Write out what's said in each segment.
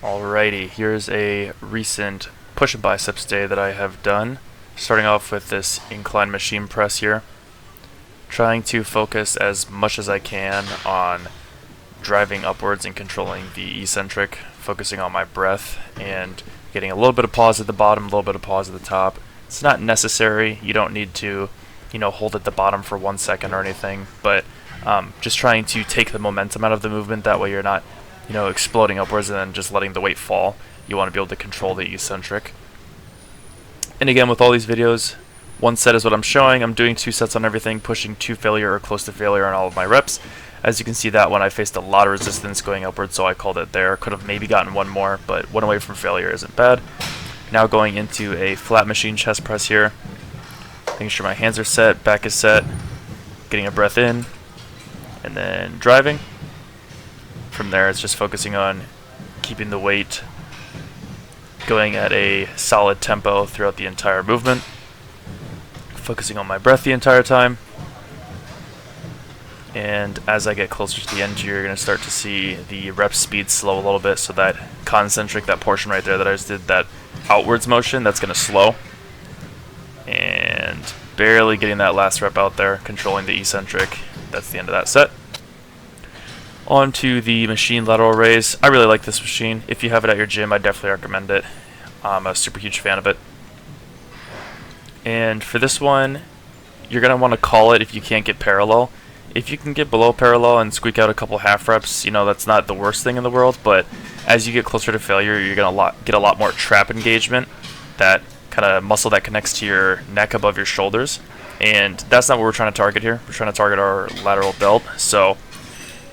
Alrighty, here's a recent push and biceps day that I have done. Starting off with this incline machine press here. Trying to focus as much as I can on driving upwards and controlling the eccentric, focusing on my breath and getting a little bit of pause at the bottom, a little bit of pause at the top. It's not necessary, you don't need to, hold at the bottom for 1 second or anything, but just trying to take the momentum out of the movement, that way you're not exploding upwards and then just letting the weight fall. You want to be able to control the eccentric. And again, with all these videos, 1 set is what I'm showing. I'm doing 2 sets on everything, pushing to failure or close to failure on all of my reps. As you can see, that one I faced a lot of resistance going upwards, so I called it there. Could have maybe gotten one more, but 1 away from failure isn't bad. Now going into a flat machine chest press here. Making sure my hands are set, back is set, getting a breath in, and then driving. From there, it's just focusing on keeping the weight going at a solid tempo throughout the entire movement. Focusing on my breath the entire time. And as I get closer to the end here, you're going to start to see the rep speed slow a little bit, so that concentric, that portion right there that I just did, that outwards motion, that's going to slow. And barely getting that last rep out there, controlling the eccentric. That's the end of that set. On to the machine lateral raise. I really like this machine. If you have it at your gym, I definitely recommend it. I'm a super huge fan of it. And for this one, you're going to want to call it if you can't get parallel. If you can get below parallel and squeak out a couple half reps, that's not the worst thing in the world, but as you get closer to failure, you're going to get a lot more trap engagement, that kind of muscle that connects to your neck above your shoulders. And that's not what we're trying to target here. We're trying to target our lateral delt. So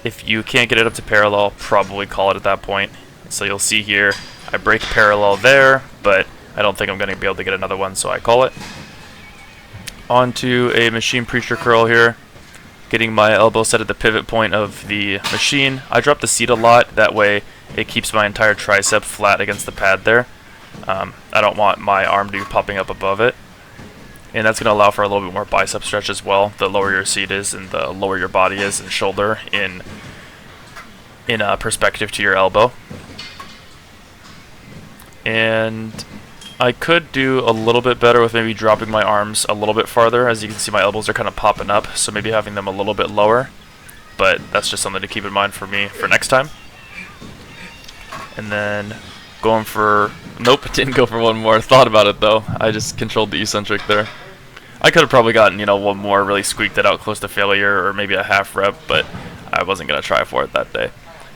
if you can't get it up to parallel, probably call it at that point. So you'll see here, I break parallel there, but I don't think I'm going to be able to get another one, so I call it. On to a machine preacher curl here. Getting my elbow set at the pivot point of the machine. I drop the seat a lot, that way it keeps my entire tricep flat against the pad there. I don't want my arm to be popping up above it. And that's going to allow for a little bit more bicep stretch as well. The lower your seat is and the lower your body is and shoulder in perspective to your elbow. And I could do a little bit better with maybe dropping my arms a little bit farther. As you can see, my elbows are kind of popping up, so maybe having them a little bit lower. But that's just something to keep in mind for me for next time. And then going for... Nope, didn't go for one more. Thought about it, though. I just controlled the eccentric there. I could have probably gotten, one more, really squeaked it out close to failure, or maybe a half rep, but I wasn't going to try for it that day.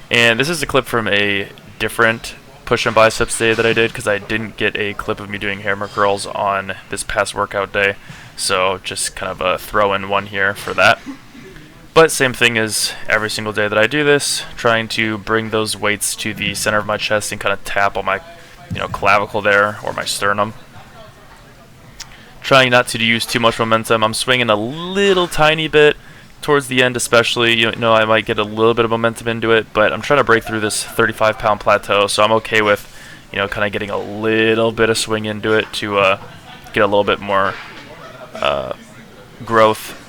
And this is a clip from a different push and biceps day that I did, because I didn't get a clip of me doing hammer curls on this past workout day, so just kind of a throw-in one here for that. But same thing as every single day that I do this, trying to bring those weights to the center of my chest and kind of tap on my clavicle there, or my sternum. Trying not to use too much momentum. I'm swinging a little tiny bit towards the end, especially. I might get a little bit of momentum into it, but I'm trying to break through this 35-pound plateau, so I'm okay with, kind of getting a little bit of swing into it to get a little bit more growth.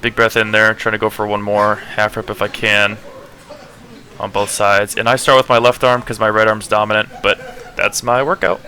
Big breath in there, trying to go for one more half rep if I can on both sides. And I start with my left arm because my right arm's dominant, but that's my workout.